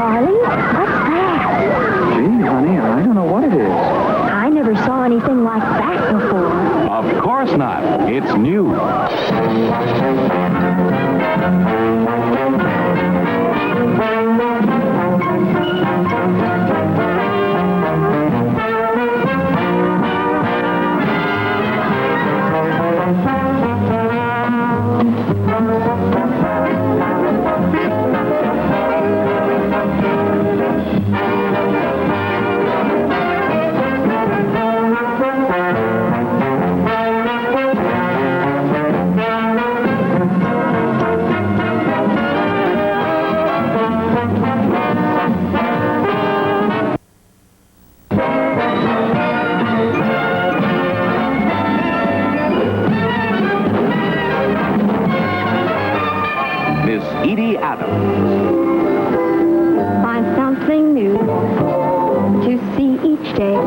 Charlie, what's that? Gee, honey, I don't know what it is. I never saw anything like that before. Of course not. It's new. Find something new to see each day,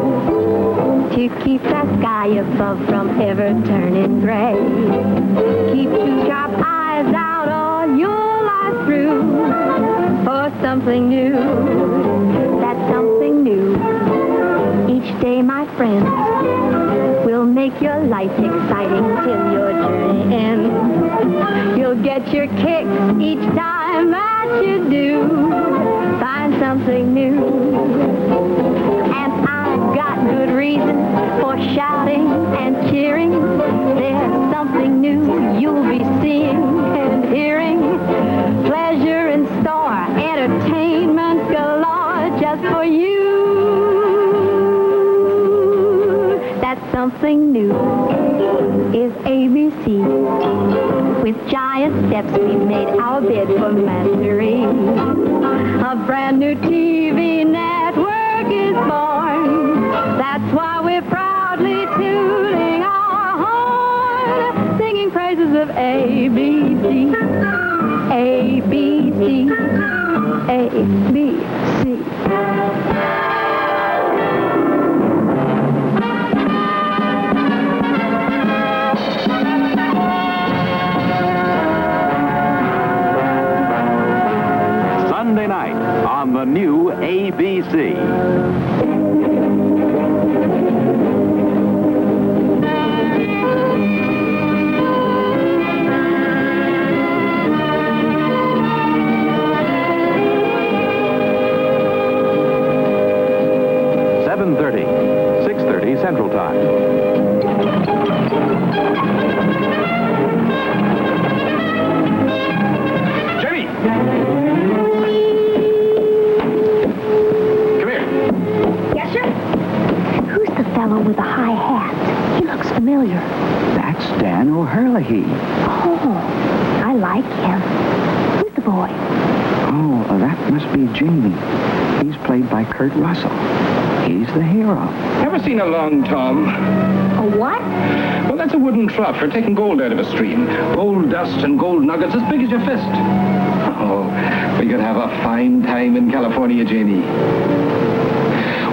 to keep the sky above from ever turning gray. Keep two sharp eyes out all your life through for something new. That's something new. Each day, my friends, will make your life exciting till your journey ends. You'll get your kicks each time that you do find something new. And I've got good reason for shouting and cheering. There's something new you'll be seeing and hearing. Pleasure in store, entertainment galore just for you. That's something new is ABC. With giant steps we made our bid for mastery. A brand new TV network is born. That's why we're proudly tooting our horn, singing praises of ABC. ABC. ABC. Sunday night on the new ABC. Central Time. Jaimie! Come here. Yes, sir? Who's the fellow with the high hat? He looks familiar. That's Dan O'Herlihy. Oh, I like him. Who's the boy? Oh, that must be Jaimie. He's played by Kurt Russell. He's the hero. Ever seen a long tom? A what? Well, that's a wooden trough for taking gold out of a stream. Gold dust and gold nuggets as big as your fist. Oh, we could have a fine time in California, Jaimie.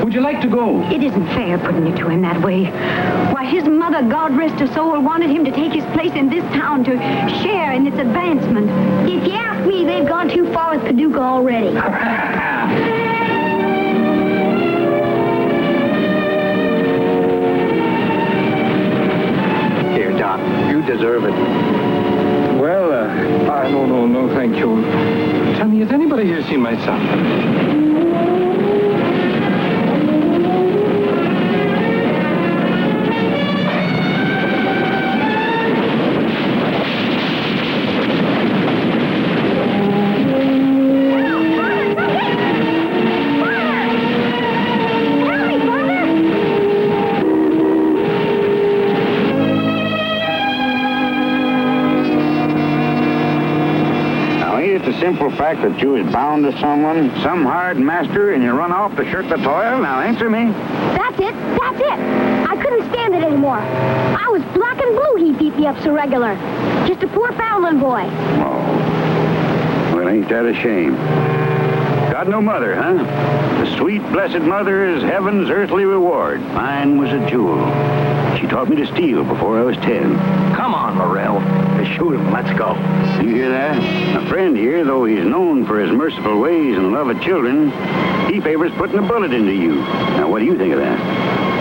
Would you like to go? It isn't fair putting it to him that way. Why, his mother, God rest her soul, wanted him to take his place in this town to share in its advancement. If you ask me, they've gone too far with Paducah already. Here, Doc, you deserve it. Well, no, thank you. Tell me, has anybody here seen my son? The simple fact that you is bound to someone, some hard master, and you run off to shirk the toil? Now, answer me. That's it. I couldn't stand it anymore. I was black and blue he beat me up so regular. Just a poor Fowlin boy. Oh. Well, ain't that a shame? Got no mother, huh? The sweet, blessed mother is heaven's earthly reward. Mine was a jewel. She taught me to steal before I was 10. Come on, Morrell. Shoot him. Let's go. You hear that? My friend here, though he's known for his merciful ways and love of children, he favors putting a bullet into you. Now, what do you think of that?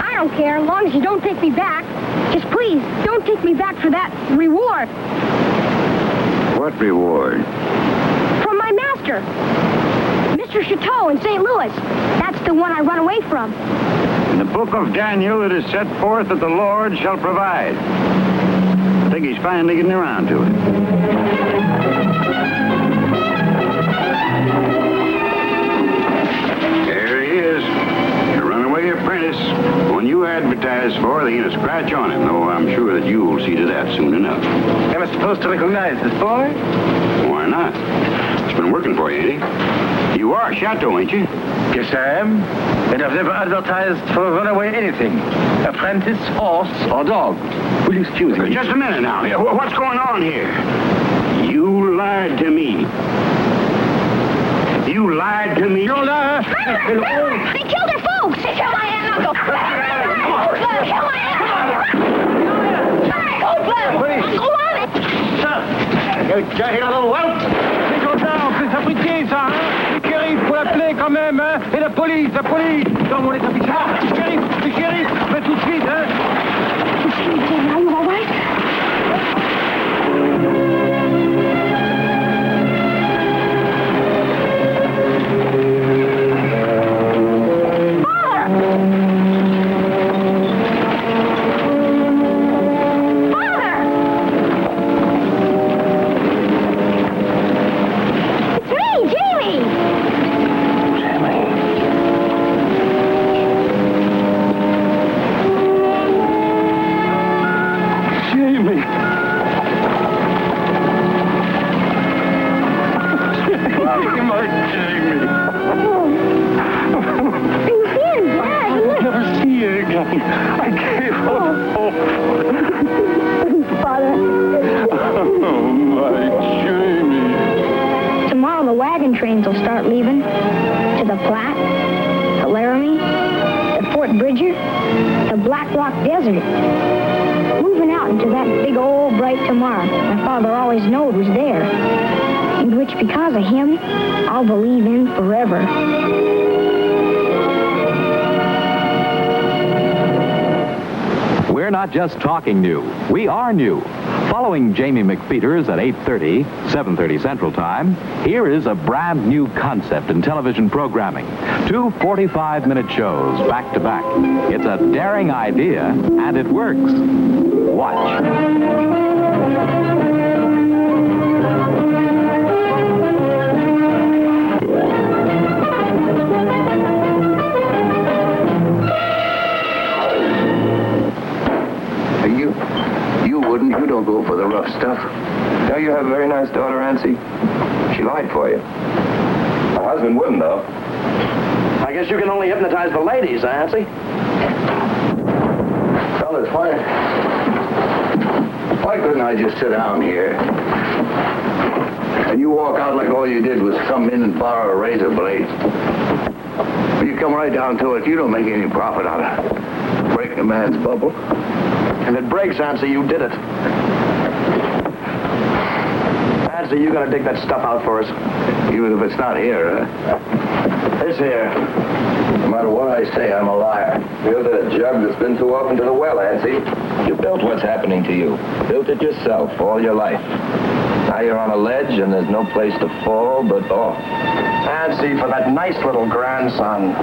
I don't care, as long as you don't take me back. Just please, don't take me back for that reward What reward? from my master, Mr. Chateau in St. Louis. That's the one I run away from. In the book of Daniel, it is set forth that the Lord shall provide. I think he's finally getting around to it. There he is. The runaway apprentice. When you advertise for, they ain't a scratch on him, though I'm sure that you'll see to that soon enough. Am I supposed to recognize this boy? Why not? It's been working for you, ain't it? You are Chateau, ain't you? Yes, I am. And I've never advertised for a runaway anything. Apprentice, horse, or dog. Will you excuse me? Just a minute now. What's going on here? You lied to me. You lied to me. You're lying. They killed their folks! They killed my aunt and uncle! Kill my aunt! Go on! Tu as un little whelp? C'est content, c'est fabriqué, ça, hein? Le shérif, faut l'appeler quand même, hein? Et la police! Dans mon établissement! Le shérif, mais tout de suite, hein? Are you all right? Tomorrow the wagon trains will start leaving to the Platte, to Laramie, to Fort Bridger, to Black Rock Desert. Moving out into that big old bright tomorrow my father always knowed was there, and which because of him I'll believe in forever. We're not just talking new. We are new. Following Jaimie McPeters at 8:30, 7:30 Central Time, here is a brand new concept in television programming. 2 45-minute shows back to back. It's a daring idea, and it works. Watch. You don't go for the rough stuff. No, you have a very nice daughter, Nancy. She lied for you. My husband wouldn't, though. I guess you can only hypnotize the ladies, Nancy. Fellas, why couldn't I just sit down here? And you walk out like all you did was come in and borrow a razor blade. When you come right down to it, you don't make any profit out of breaking a man's bubble. If it breaks, Nancy, you did it. Nancy, you gotta dig that stuff out for us. Even if it's not here, huh? It's here. No matter what I say, I'm a liar. You're the jug that's been too often to the well, Nancy. You built what's happening to you. Built it yourself all your life. Now you're on a ledge and there's no place to fall but off. Nancy, for that nice little grandson.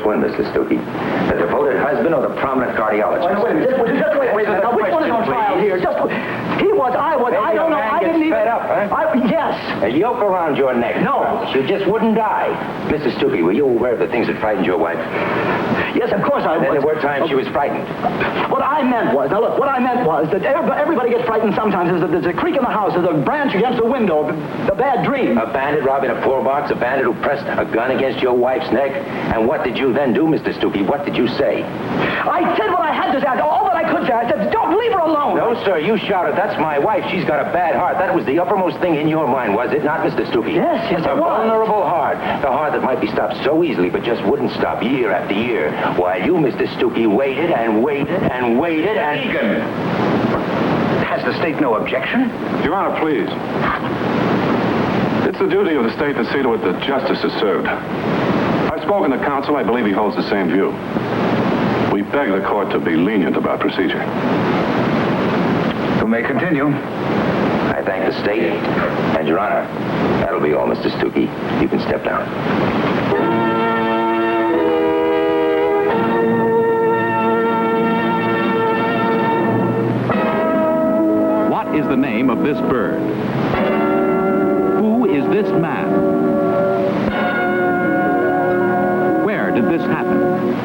one, Mr. Stuckey? The devoted husband or the prominent cardiologist? Wait a minute. Just wait a minute. Now, which one is on trial here? He was, I was, I don't know. I didn't even... fed up, huh? Yes. A yoke around your neck. No. You just wouldn't die. Mr. Stuckey, were you aware of the things that frightened your wife? Yes, of course I was. Then there were times she was frightened. What I meant was, now look, what I meant was that everybody gets frightened sometimes. There's a creak in the house, there's a branch against the window, a bad dream. A bandit robbing a poor box, a bandit who pressed a gun against your wife's neck. And what did you then do, Mr. Stuckey? What did you say? I said what I had to say, all that I could say. I said, don't leave her alone. No, sir, you shouted, that's my wife. She's got a bad heart. That was the uppermost thing in your mind, was it not, Mr. Stuckey? Yes, it a was. Vulnerable heart. The heart that might be stopped so easily, but just wouldn't stop year after year. While you, Mr. Stuckey, waited and waited and waited and... Egan! Has the state no objection? Your Honor, please. It's the duty of the state to see to it that justice is served. I've spoken to counsel. I believe he holds the same view. We beg the court to be lenient about procedure. You may continue. I thank the state and Your Honor. That'll be all, Mr. Stuckey. You can step down. What is the name of this bird? Who is this man? Where did this happen?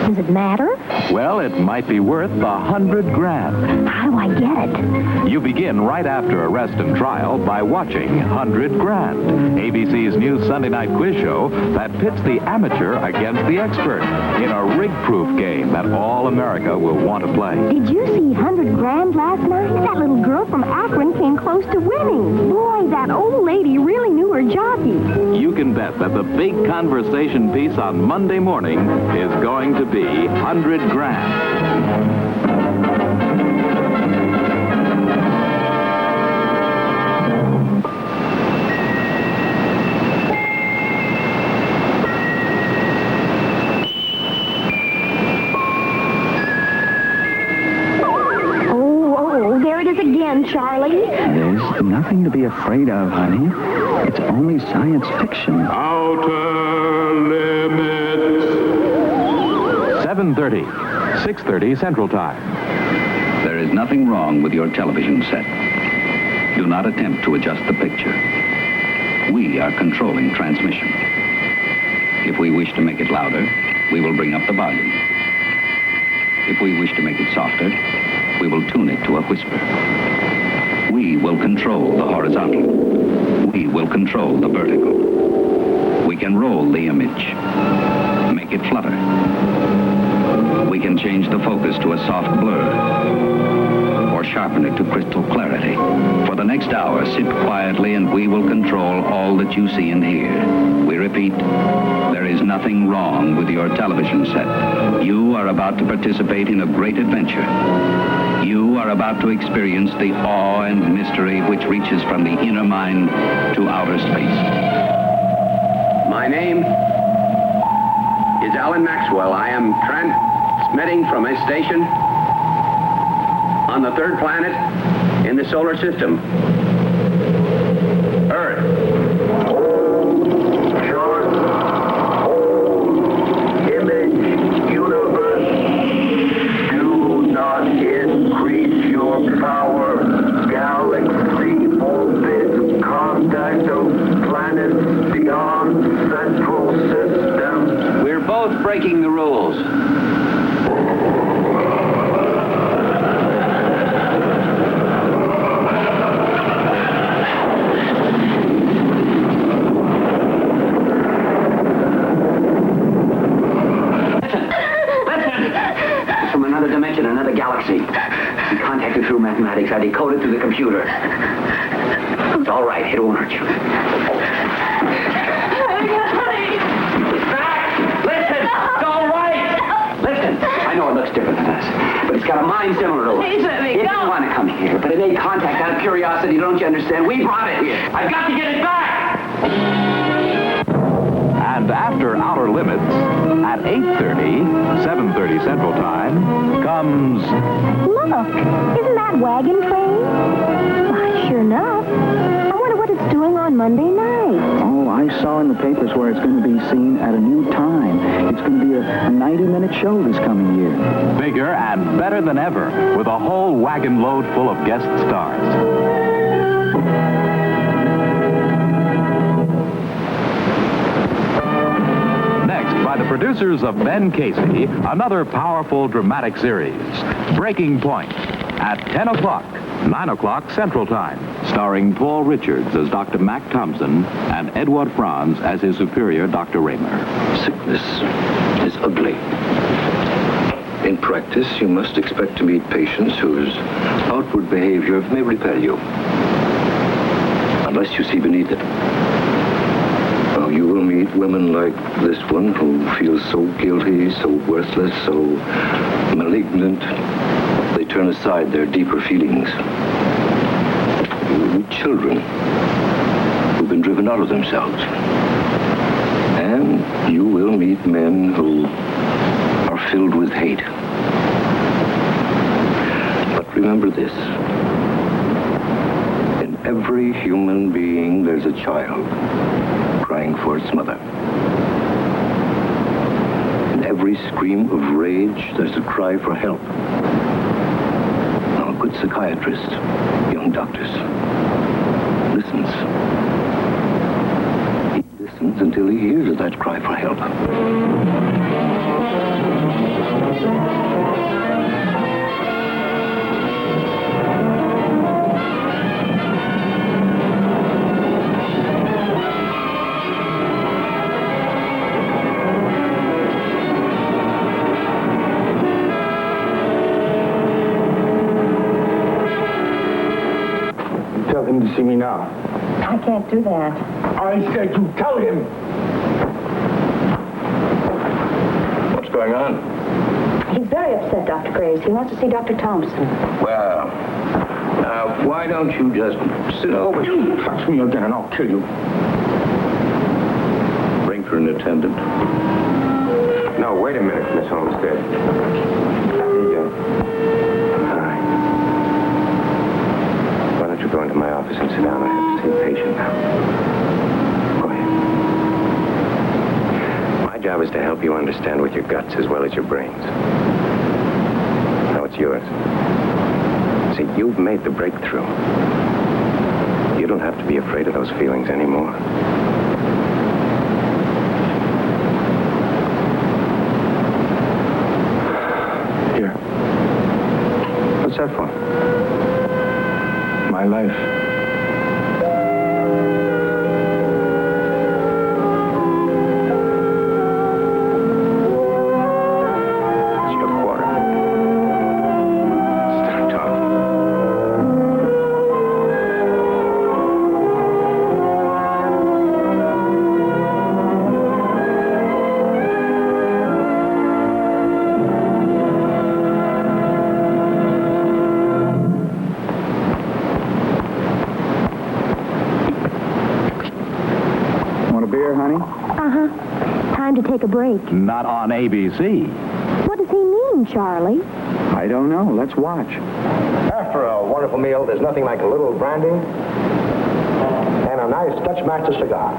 Does it matter? Well, it might be worth $100 grand. How do I get it? You begin right after arrest and trial by watching 100 Grand, ABC's new Sunday night quiz show that pits the amateur against the expert in a rig-proof game that all America will want to play. Did you see 100 grand last night? That little girl from Akron came close to winning. Boy, that old lady really knew her jockey. You can bet that the big conversation piece on Monday morning is going to be 100 grand. Oh, there it is again, Charlie. There's nothing to be afraid of, honey. It's only science fiction. Outer limits. 7:30, 6:30 Central Time. There is nothing wrong with your television set. Do not attempt to adjust the picture. We are controlling transmission. If we wish to make it louder, we will bring up the volume. If we wish to make it softer, we will tune it to a whisper. We will control the horizontal. We will control the vertical. We can roll the image, make it flutter. We can change the focus to a soft blur, or sharpen it to crystal clarity. For the next hour, sit quietly and we will control all that you see and hear. We repeat, there is nothing wrong with your television set. You are about to participate in a great adventure. You are about to experience the awe and mystery which reaches from the inner mind to outer space. My name is Alan Maxwell. I am transmitting from a station on the third planet in the solar system, Earth. Short, old, image, universe. Do not increase your power. Galaxy orbit, contact of planets beyond central system. We're both breaking the rules. From another dimension, another galaxy. We contacted through mathematics. I decoded through the computer. It's all right. It won't hurt you. It's back! Listen! It's all right! Listen! I know it looks different than us, but it's got a mind similar to us. Please let me If go. you want to come here, but it ain't contact out of curiosity, don't you understand? We brought it here. I've got to get it back! And after Outer Limits, at 8:30, 7:30 Central Time, comes... Look, isn't that wagon train? Why, sure enough. I wonder what it's doing on Monday night. Oh, I saw in the papers where it's going to be seen at a new time. It's going to be a 90-minute show this coming year. Bigger and better than ever, with a whole wagon load full of guest stars. By the producers of Ben Casey, another powerful dramatic series, Breaking Point, at 10 o'clock, 9 o'clock Central Time, starring Paul Richards as Dr. Mac Thompson and Edward Franz as his superior, Dr. Raymer. Sickness is ugly. In practice, you must expect to meet patients whose outward behavior may repel you, unless you see beneath it. Now, you will meet women like this one who feels so guilty, so worthless, so malignant, they turn aside their deeper feelings. You will meet children who've been driven out of themselves. And you will meet men who are filled with hate. But remember this. In every human being, there's a child crying for its mother. In every scream of rage, there's a cry for help. Now, a good psychiatrist, young doctors, listens. He listens until he hears that cry for help. Tell him to see me now. I can't do that. I said you tell him. What's going on? He's very upset, Dr. Graves. He wants to see Dr. Thompson. Well, why don't you just sit over? You touch me again and I'll kill you. Ring for an attendant. No, wait a minute, Miss Olmsted. Here you go. All right. Why don't you go into my office and sit down? I have to see a patient now. Go ahead. My job is to help you understand with your guts as well as your brains. Now it's yours. See, you've made the breakthrough. You don't have to be afraid of those feelings anymore. Here. What's that for? My life. It's your quarter. Start talking. Want a beer, honey? Uh-huh. Time to take a break. Not on ABC. What does he mean, Charlie? I don't know. Let's watch. After a wonderful meal, there's nothing like a little brandy and a nice Dutch-master cigar.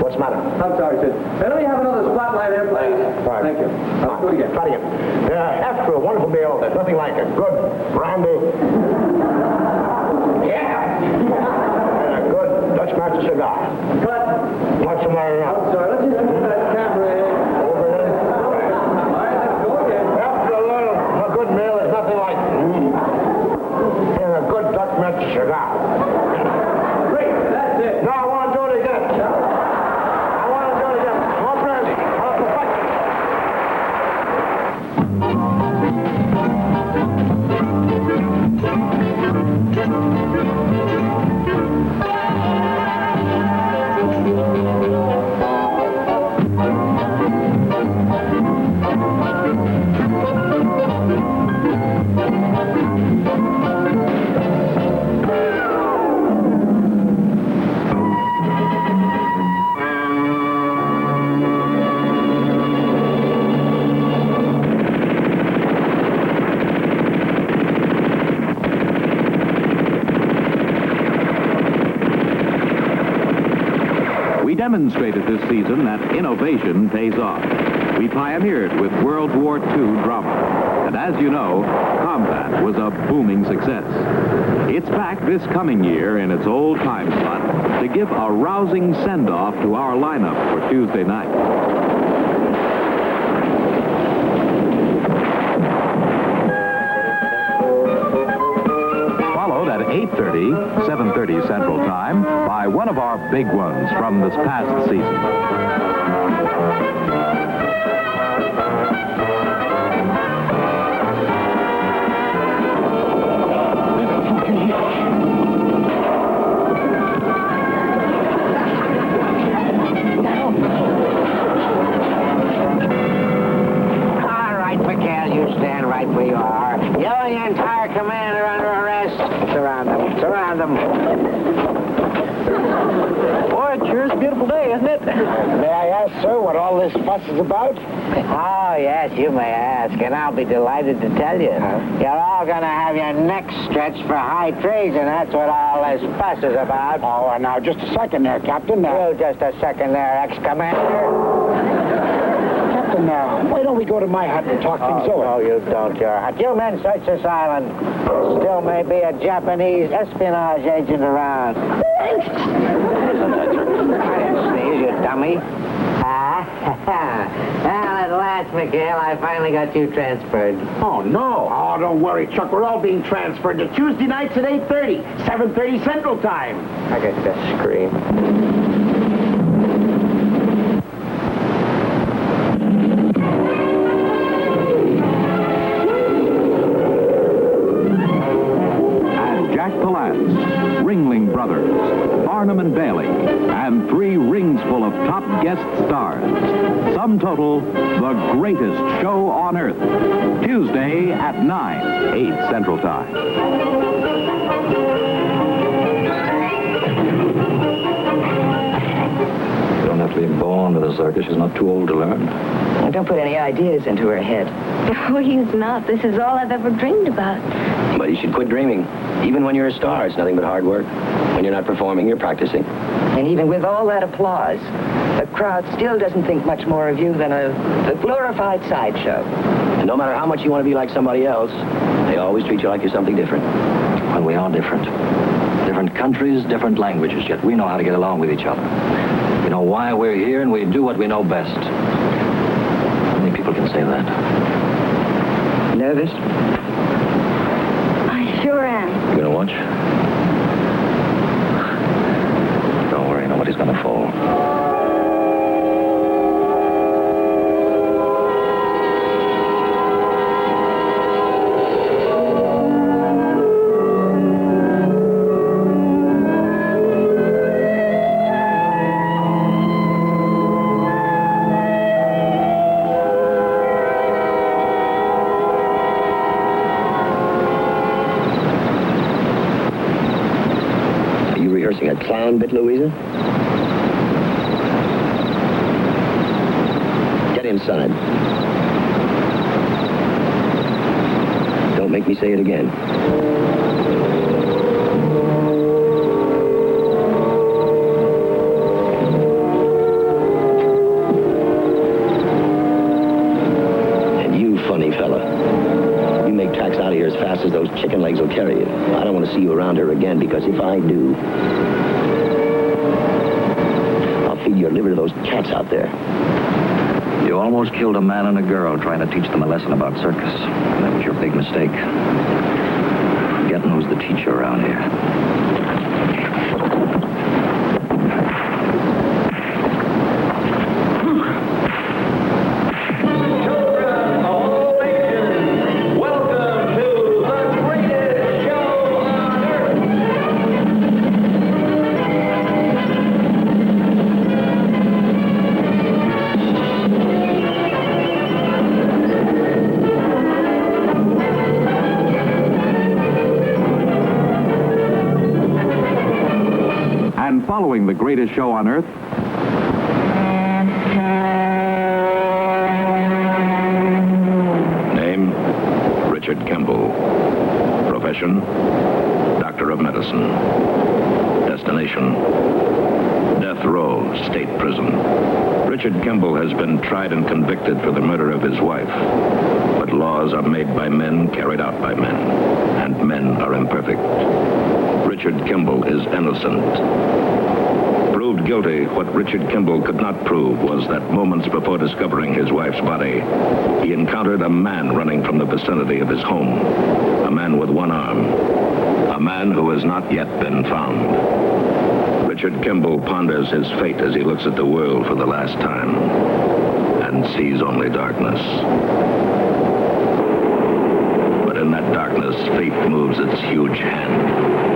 What's the matter? I'm sorry, Sid. Let me have another spotlight here, please. All right. Thank you. Let's do it again. Try it again. After a wonderful meal, there's nothing like a good brandy. Yeah! And a good Dutch-master cigar. Cut. What's the matter now? I'm sorry. Let's just move that camera in. Over there. All right, let's go again. After a good meal, there's nothing like and a good Dutch-master cigar. Great. That's it. No, I want to do it again. I want to do it again. More brandy. I want to fight. We demonstrated this season that innovation pays off. We pioneered with World War II drama. And as you know, combat was a booming success. It's back this coming year in its old time slot to give a rousing send-off to our lineup for Tuesday night. Followed at 8:30, 7:30 Central Time by one of our big ones from this past season. Stand right where you are. You and the entire command are under arrest. Surround them. Surround them. Boy, it sure is a beautiful day, isn't it? May I ask, sir, what all this fuss is about? Oh, yes, you may ask, and I'll be delighted to tell you. You're all going to have your necks stretched for high treason. That's what all this fuss is about. Oh, now, just a second there, Captain. You just a second there, ex-commander. Now, why don't we go to my hut and talk things over? No, you don't, your hut. You men search this island. Still may be a Japanese espionage agent around. I didn't sneeze, you dummy. Well, at last, Mikhail, I finally got you transferred. Oh, no. Oh, don't worry, Chuck. We're all being transferred to Tuesday nights at 8:30, 7:30 Central Time. I get to scream. Ringling Brothers, Barnum and Bailey, and 3 rings full of top guest stars. Sum total, the greatest show on earth. Tuesday at 9, 8 Central Time. You don't have to be born with a circus. She's not too old to learn. Don't put any ideas into her head. Oh, he's not. This is all I've ever dreamed about. But you should quit dreaming. Even when you're a star, it's nothing but hard work. When you're not performing, you're practicing. And even with all that applause, the crowd still doesn't think much more of you than a glorified sideshow. And no matter how much you want to be like somebody else, they always treat you like you're something different. Well, we are different. Different countries, different languages, yet we know how to get along with each other. We know why we're here, and we do what we know best. How many people can say that? Nervous? I sure am. You gonna watch? Don't worry, nobody's gonna fall. A clown bit, Louisa? Get inside. Don't make me say it again. And you, funny fella. You make tracks out of here as fast as those chicken legs will carry you. I don't want to see you around her again, because if I do, feed your liver to those cats out there. You almost killed a man and a girl trying to teach them a lesson about circus. That was your big mistake. Forgetting who's the teacher around here. Following the greatest show on earth, Name, Richard Kimball. Profession, Doctor of Medicine. destination. Death Row State Prison. Richard Kimball has been tried and convicted for the murder of his wife. But laws are made by men, carried out by men. And men are imperfect. Richard Kimball is innocent. Proved guilty, what Richard Kimball could not prove was that moments before discovering his wife's body, he encountered a man running from the vicinity of his home. A man with one arm. A man who has not yet been found. Richard Kimball ponders his fate as he looks at the world for the last time and sees only darkness. But in that darkness, fate moves its huge hand.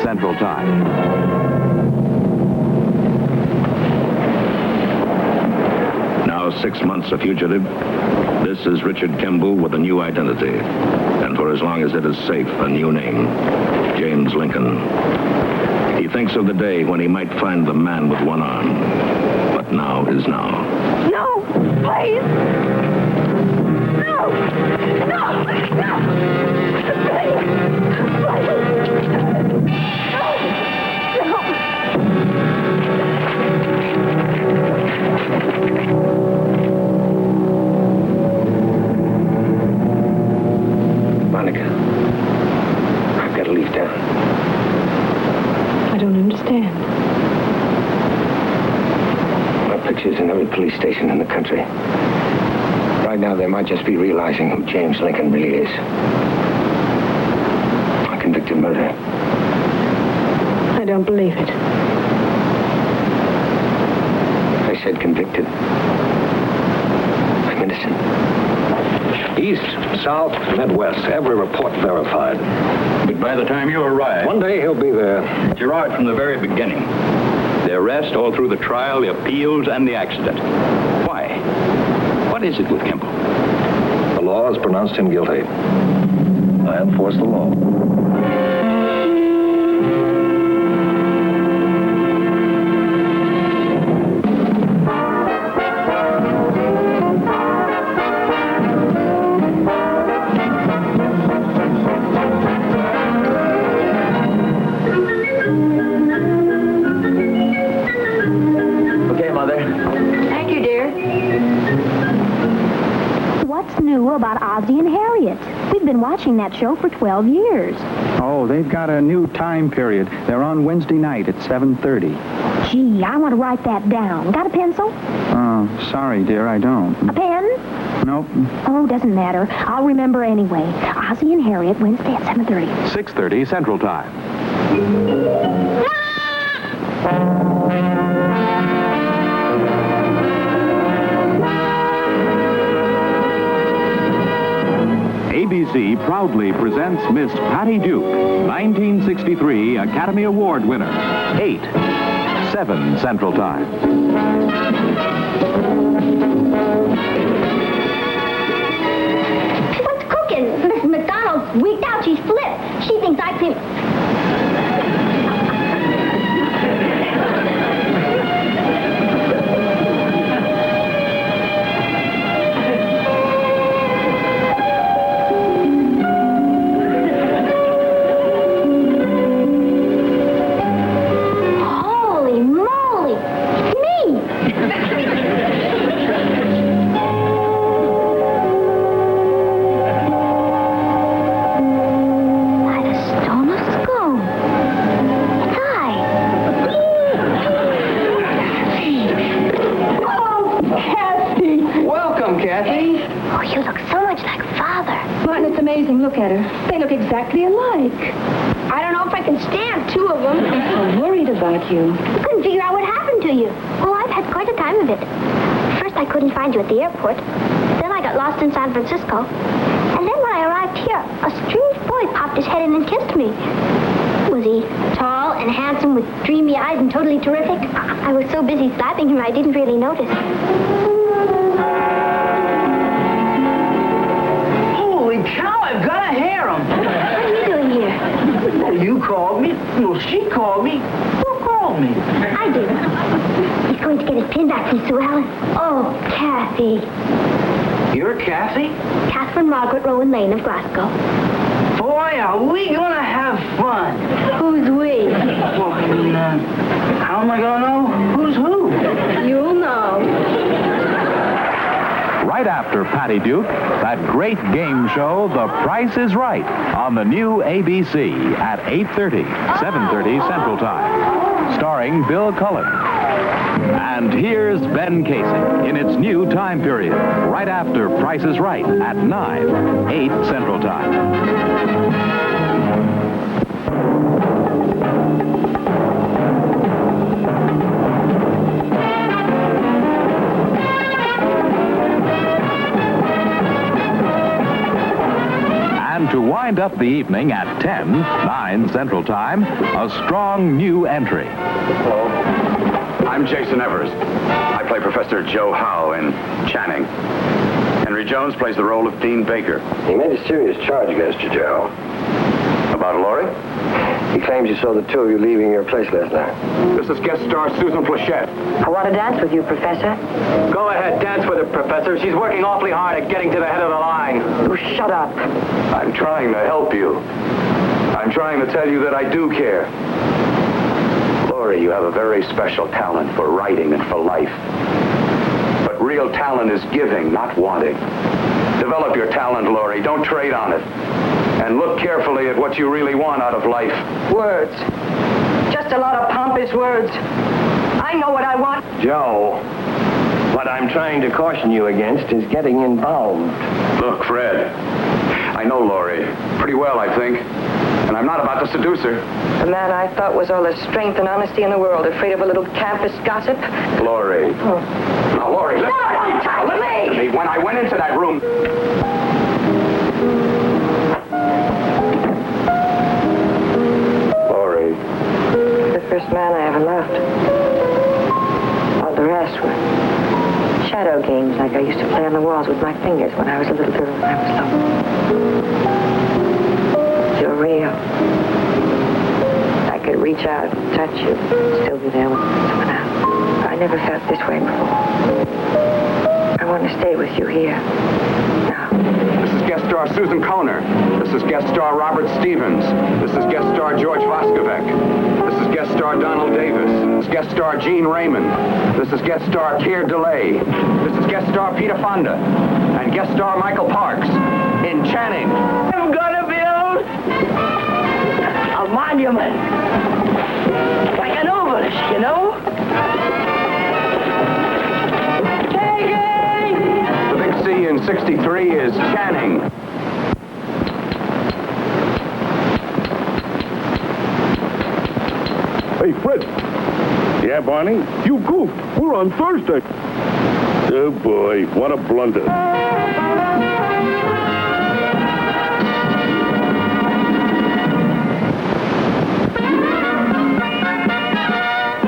Central Time. Now 6 months a fugitive, this is Richard Kimball with a new identity. And for as long as it is safe, a new name. James Lincoln. He thinks of the day when he might find the man with one arm. But now is now. No, please. No, no, no. Please, Monica, I've got to leave town. I don't understand. My picture's in every police station in the country. Right now, they might just be realizing who James Lincoln really is. A convicted murderer. I don't believe it. I said convicted. I'm innocent. East, south, Midwest, every report verified. But by the time you arrive... One day he'll be there. Gerard from the very beginning. The arrest, all through the trial, the appeals, and the accident. Why? What is it with Kimball? The law has pronounced him guilty. I enforce the law. About Ozzie and Harriet. We've been watching that show for 12 years. Oh, they've got a new time period. They're on Wednesday night at 7:30. Gee, I want to write that down. Got a pencil? Oh, sorry, dear, I don't. A pen? Nope. Oh, doesn't matter. I'll remember anyway. Ozzie and Harriet, Wednesday at 7:30. 6:30 Central Time. ABC proudly presents Miss Patty Duke, 1963 Academy Award winner. 8/7 Central Time. What's cooking? Mrs. McDonald's weeked out. She's flipped. She thinks I can... Look at her. They look exactly alike. I don't know if I can stand two of them. I'm so worried about you. I couldn't figure out what happened to you. Well, I've had quite a time of it. First, I couldn't find you at the airport. Then I got lost in San Francisco. And then when I arrived here, a strange boy popped his head in and kissed me. Was he? Tall and handsome with dreamy eyes and totally terrific? I was so busy slapping him I didn't really notice. Holy cow, I've got to hear him. What are you doing here? Well, you called me. Well, she called me. Who called me? I did. He's going to get his pin back from Sue Ellen. Oh, Kathy. You're Kathy? Catherine Margaret Rowan Lane of Glasgow. Boy, are we going to have fun. Who's we? Well, I mean, how am I going to know who's who? You'll know. Right after Patty Duke, that great game show, The Price is Right, on the new ABC at 8:30, 7:30 Central Time. Starring Bill Cullen. And here's Ben Casey in its new time period, right after Price is Right at 9, 8 Central Time. And to wind up the evening at 10, 9 Central Time, a strong new entry. Hello. I'm Jason Evers. I play Professor Joe Howe in Channing. Henry Jones plays the role of Dean Baker. He made a serious charge against you, Joe. About Laurie? He claims you saw the two of you leaving your place last night. This is guest star Susan Plachette. I want to dance with you, Professor. Go ahead, dance with her, Professor. She's working awfully hard at getting to the head of the line. Oh, shut up. I'm trying to help you. I'm trying to tell you that I do care. Laurie, you have a very special talent for writing and for life. But real talent is giving, not wanting. Develop your talent, Laurie. Don't trade on it. And look carefully at what you really want out of life. Words. Just a lot of pompous words. I know what I want. Joe, what I'm trying to caution you against is getting involved. Look, Fred, I know Laurie pretty well, I think. And I'm not about to seduce her. The man I thought was all the strength and honesty in the world, afraid of a little campus gossip. Laurie. Oh. Now, Laurie, listen. No, don't talk to me! When I went into that room... Laurie. The first man I ever loved. All the rest were shadow games like I used to play on the walls with my fingers when I was a little girl and I was lonely. You're real. I could reach out and touch you, still be there with someone else. I never felt this way before. I want to stay with you here. This is guest star Susan Kohner. This is guest star Robert Stevens. This is guest star George Voskovec. This is guest star Donald Davis. This is guest star Gene Raymond. This is guest star Keir DeLay. This is guest star Peter Fonda. And guest star Michael Parks in Channing. I'm gonna build a monument. Like an obelisk, you know? The big C in 63 is Channing. Hey, Fred. Yeah, Barney? You goofed. We're on Thursday. Oh, boy. What a blunder.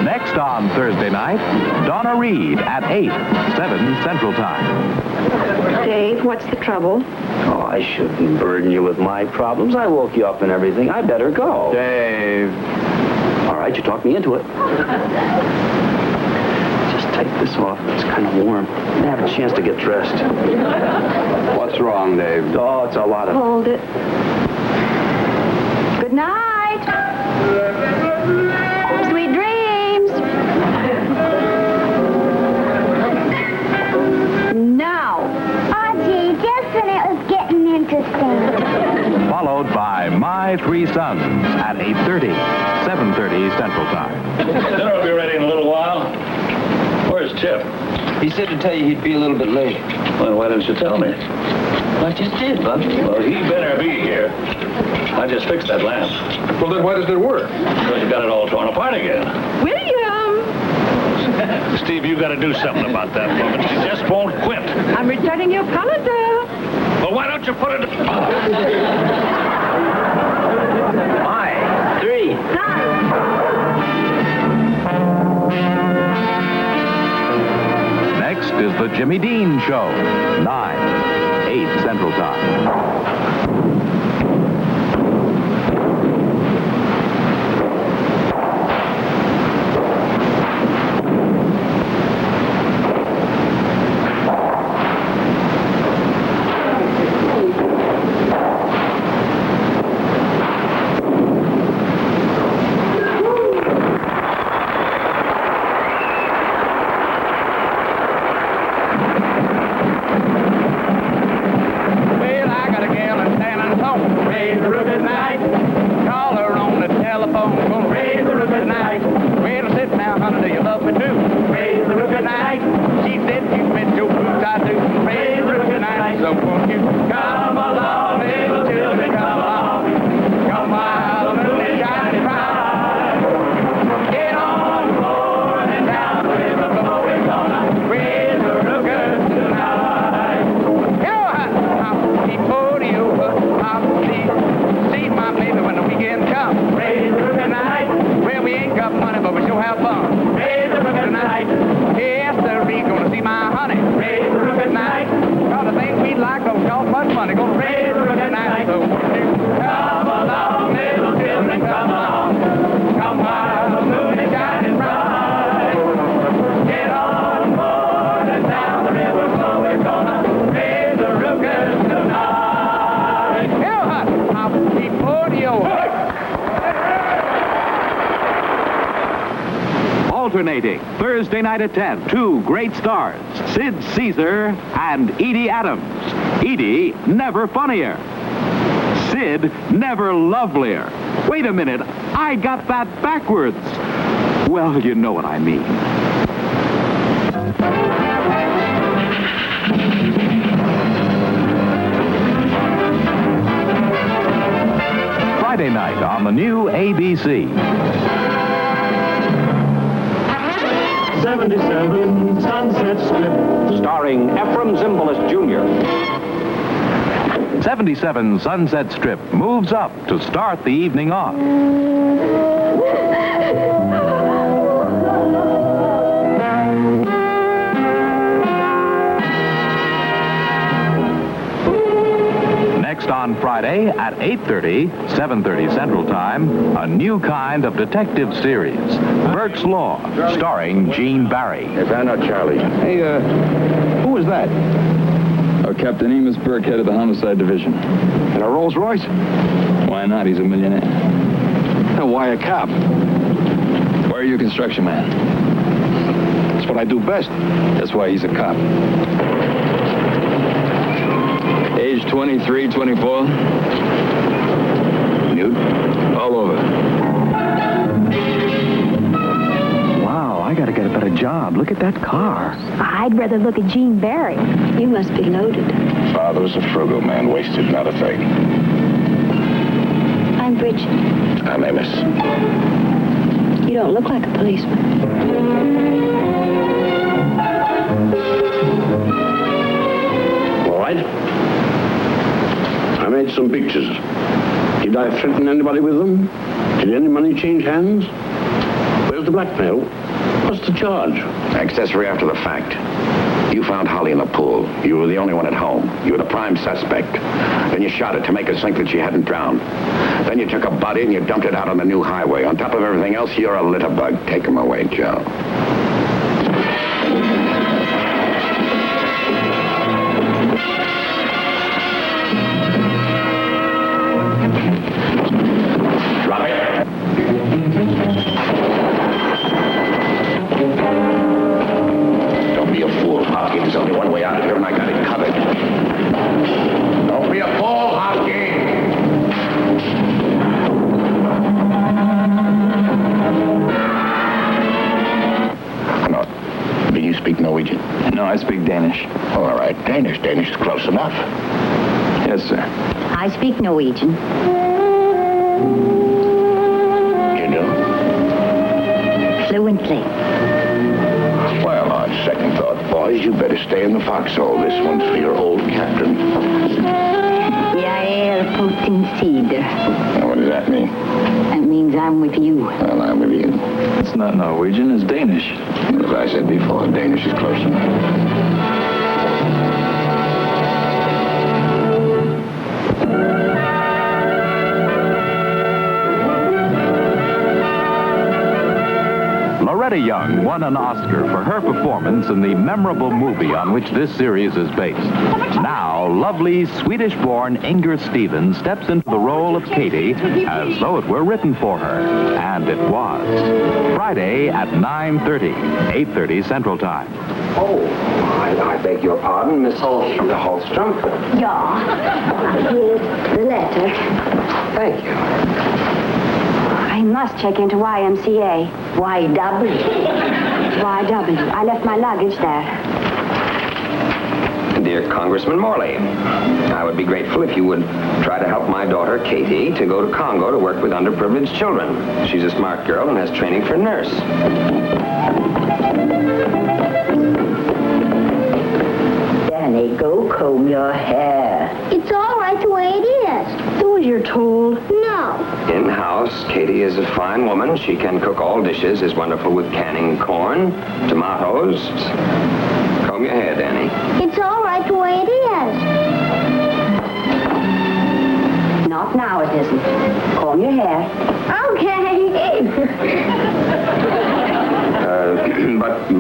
Next on Thursday night, Donna Reed at 8, 7 Central Time. Dave, what's the trouble? Oh, I shouldn't burden you with my problems. I woke you up and everything. I better go. Dave. All right, you talked me into it. Just take this off. It's kind of warm. I have a chance to get dressed. What's wrong, Dave? Oh, it's a lot of... Hold it. Good night. Sweet dreams. Now. Auntie, just when it was getting interesting. Followed by My Three Sons at 8:30, 7:30 Central Time. Dinner will be ready in a little while. Where's Tip? He said to tell you he'd be a little bit late. Well, why didn't you tell me? I just did, Bub. Well, he better be here. I just fixed that lamp. Well, then why doesn't it work? Because you got it all torn apart again. William! Steve, you got to do something about that woman. She just won't quit. I'm returning your colander. Well, why don't you put it... My 3 Jimmy Dean Show, 9, 8 Central Time. Alternating Thursday night at 10, two great stars, Sid Caesar and Edie Adams. Edie, never funnier. Sid, never lovelier. Wait a minute, I got that backwards. Well, you know what I mean. Friday night on the new ABC. 77 Sunset Strip. Starring Ephraim Zimbalist Jr. 77 Sunset Strip moves up to start the evening off. Next on Friday at 8:30, 7:30 Central Time, a new kind of detective series, Burke's Law, starring Gene Barry. Yes, I know Charlie. Hey, who was that? Oh, Captain Amos Burke, head of the Homicide Division. And a Rolls Royce? Why not? He's a millionaire. Now, why a cop? Why are you a construction man? That's what I do best. That's why he's a cop. Age 23, 24. Nude? All over. Wow, I gotta get a better job. Look at that car. I'd rather look at Gene Barry. You must be loaded. Father was a frugal man, wasted not a thing. I'm Bridget. I'm Amos. You don't look like a policeman. All right. I made some pictures. Did I threaten anybody with them? Did any money change hands? Where's the blackmail? What's the charge? Accessory after the fact. You found Holly in the pool. You were the only one at home. You were the prime suspect. Then you shot her to make her think that she hadn't drowned. Then you took a body and you dumped it out on the new highway. On top of everything else, you're a litterbug. Take him away, Joe. Drop it. Don't be a fool, Hopkins. There's only one way out of here, and I got it covered. Don't be a fool, Hopkins. No. Do you speak Norwegian? No, I speak Danish. All right, Danish. Danish is close enough. Yes, sir. I speak Norwegian. You do? Fluently. Well, on second thought, boys, you better stay in the foxhole. This one's for your old captain. Jag är på din sida. Now, what does that mean? That means I'm with you. Well, I'm with you. It's not Norwegian, it's Danish. As I said before, Danish is close enough. Loretta Young won an Oscar for her performance in the memorable movie on which this series is based. Now, lovely Swedish-born Inger Stevens steps into the role of Katie as though it were written for her. And it was. Friday at 9:30, 8:30 Central Time. Oh, I beg your pardon, Miss Holstrom. Ja. Here's the letter. Thank you. I must check into YMCA. YW. YW. I left my luggage there. Dear Congressman Morley, I would be grateful if you would try to help my daughter, Katie, to go to Congo to work with underprivileged children. She's a smart girl and has training for nurse. Danny, go comb your hair. It's all right the way it is. Do as you're told. No. In-house, Katie is a fine woman. She can cook all dishes, is wonderful with canning corn, tomatoes. Comb your hair, Danny. It's all right the way it is. Not now, it isn't. Comb your hair. Okay. But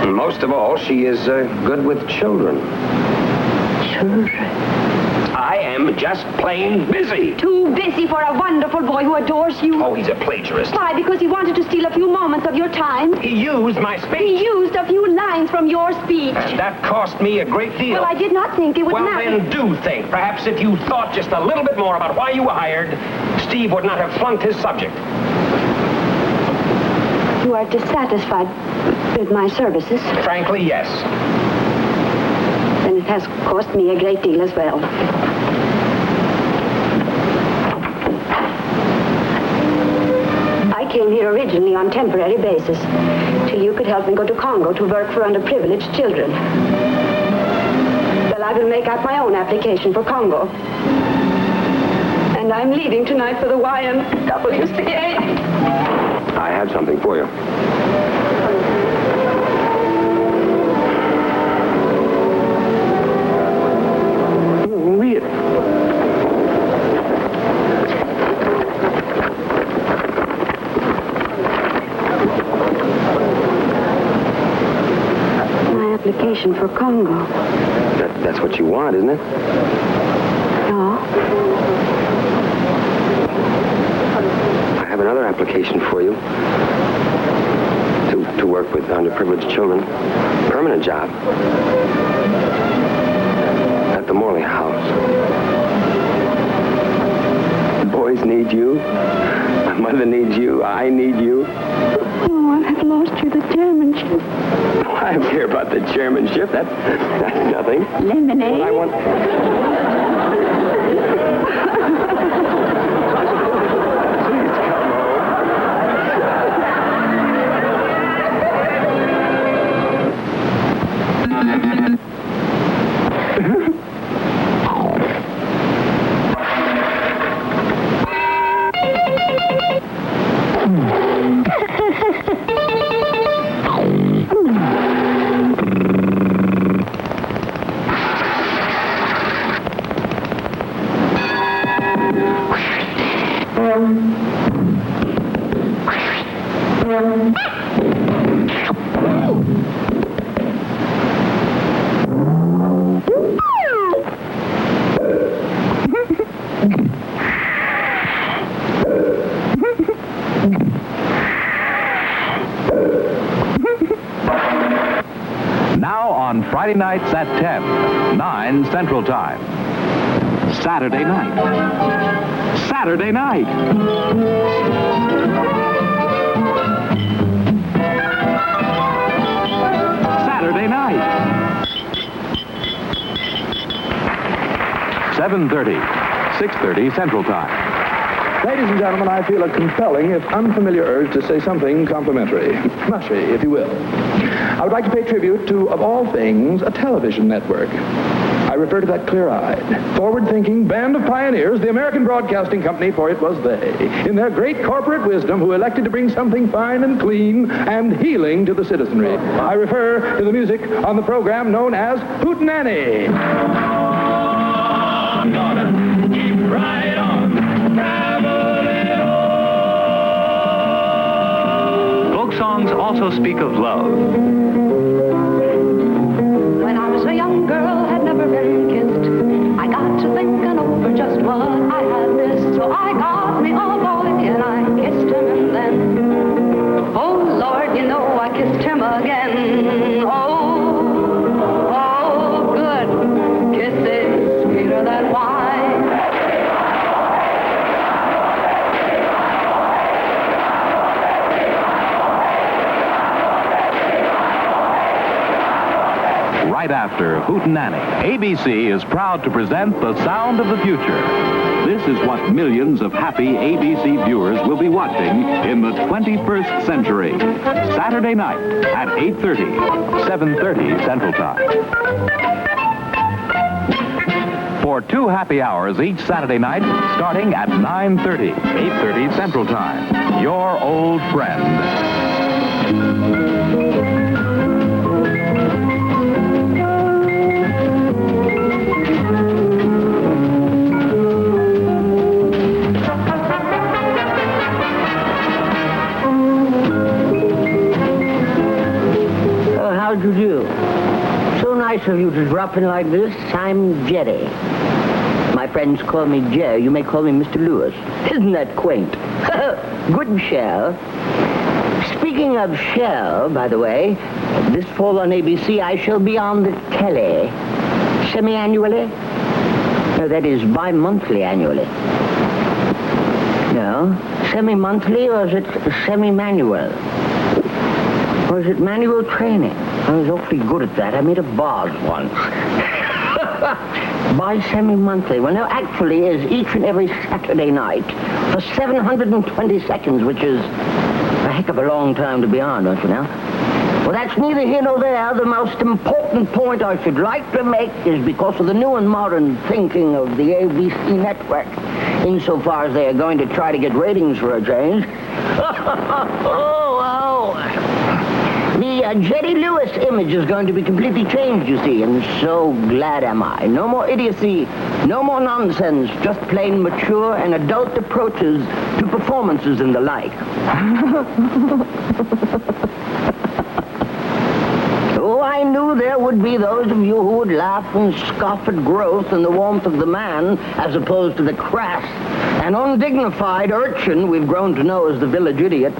most of all, she is good with children. Children? I am just plain busy. Too busy for a wonderful boy who adores you. Oh, he's a plagiarist. Why? Because he wanted to steal a few moments of your time. He used my speech. He used a few lines from your speech. That cost me a great deal. Well, I did not think it would Well, matter. then do think. Perhaps if you thought just a little bit more about why you were hired, Steve would not have flunked his subject. You are dissatisfied with my services. Frankly, yes. Then it has cost me a great deal as well. I came here originally on temporary basis, till you could help me go to Congo to work for underprivileged children. Well, I will make out my own application for Congo. And I'm leaving tonight for the YMWCA. I have something for you. Read it. My application for Congo. That's what you want, isn't it? No. I have another application for you. To work with underprivileged children. Permanent job. At the Morley House. The boys need you. My mother needs you. I need you. Oh, I have lost you the chairmanship. I don't care about the chairmanship. That's nothing. Lemonade. What I want... Now on Friday nights at 10, 9 Central Time. Saturday night. Saturday night. Saturday night. 7:30, 6:30 Central Time. Ladies and gentlemen, I feel a compelling, if unfamiliar urge to say something complimentary. Mushy, if you will. I would like to pay tribute to, of all things, a television network. I refer to that clear-eyed, forward-thinking band of pioneers, the American Broadcasting Company, for it was they, in their great corporate wisdom, who elected to bring something fine and clean and healing to the citizenry. I refer to the music on the program known as Hootenanny. I'm gonna keep right on traveling on. Folk songs also speak of love. When I was a young girl, had never been kissed, I got to thinking over just what I had missed. So I got me a boy and I kissed him and then, oh Lord, you know I kissed him again. Oh, good kisses, sweeter than wine. Right after Hootenanny, ABC is proud to present The Sound of the Future. This is what millions of happy ABC viewers will be watching in the 21st century. Saturday night at 8:30, 7:30 Central Time. For 2 happy hours each Saturday night, starting at 9:30, 8:30 Central Time. Your old friend. How'd you do? So nice of you to drop in like this. I'm Jerry. My friends call me Jerry. You may call me Mr. Lewis. Isn't that quaint? Good Shell. Speaking of Shell, by the way, this fall on ABC, I shall be on the telly. Semi-annually? No, that is bi-monthly annually. No? Semi-monthly, or is it semi-manual? Or is it manual training? I was awfully good at that. I made a bars once. By semi-monthly. Well, no, actually is each and every Saturday night for 720 seconds, which is a heck of a long time to be on, don't you know? Well, that's neither here nor there. The most important point I should like to make is because of the new and modern thinking of the ABC network, insofar as they are going to try to get ratings for a change. The Jerry Lewis image is going to be completely changed, you see, and so glad am I. No more idiocy, no more nonsense, just plain mature and adult approaches to performances and the like. Oh, I knew there would be those of you who would laugh and scoff at growth and the warmth of the man, as opposed to the crass and undignified urchin we've grown to know as the village idiot.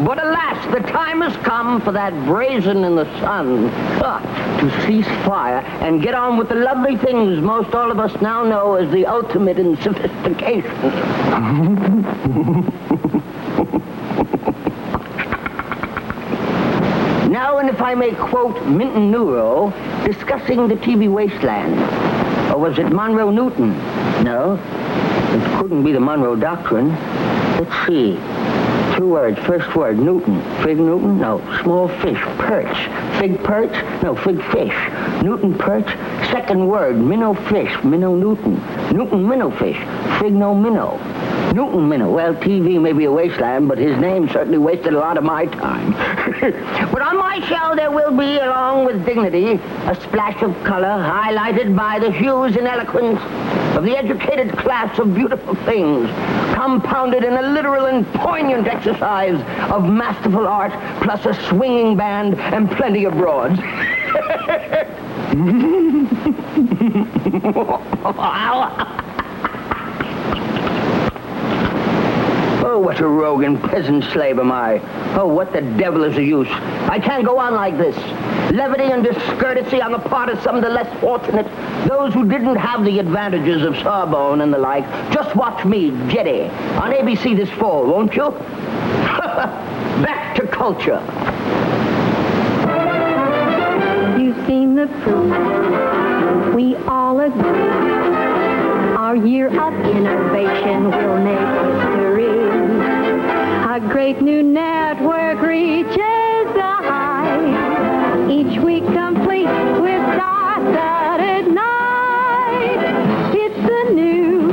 But alas, the time has come for that brazen in the sun to cease fire and get on with the lovely things most all of us now know as the ultimate in sophistication. Now, and if I may quote Minton Newell, discussing the TV wasteland. Or was it Monroe Newton? No, it couldn't be the Monroe Doctrine. Let's see. 2 words. First word, Newton. Fig Newton? No. Small fish. Perch. Fig perch? No. Fig fish. Newton perch. Second word, minnow fish. Minnow Newton. Newton minnow fish. Fig no minnow. Newton minnow. Well, TV may be a wasteland, but his name certainly wasted a lot of my time. But on my show there will be, along with dignity, a splash of color highlighted by the hues and eloquence of the educated class of beautiful things, compounded in a literal and poignant exercise of masterful art, plus a swinging band and plenty of broads. Oh, what a rogue and peasant slave am I. Oh, what the devil is the use? I can't go on like this. Levity and discourtesy on the part of some of the less fortunate, those who didn't have the advantages of Sawbone and the like. Just watch me, Jetty, on ABC this fall, won't you? Back to culture. You've seen the proof. We all agree. Our year of innovation will make history. A great new network reaches the height. Each week complete with star-studded night. It's the new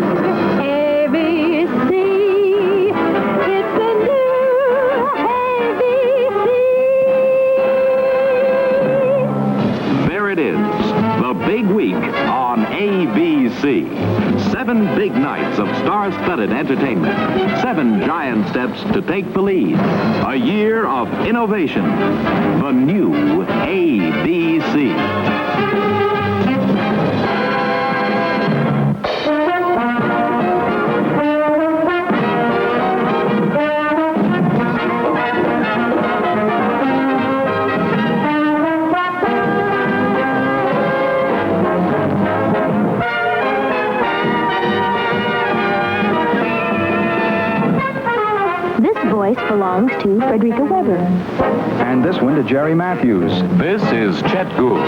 ABC. It's the new ABC. There it is, the big week on ABC. 7 7 big nights of star-studded entertainment. 7 giant steps to take the lead. A year of innovation. The new ABC. This voice belongs to Frederica Weber. And this one to Jerry Matthews. This is Chet Gould.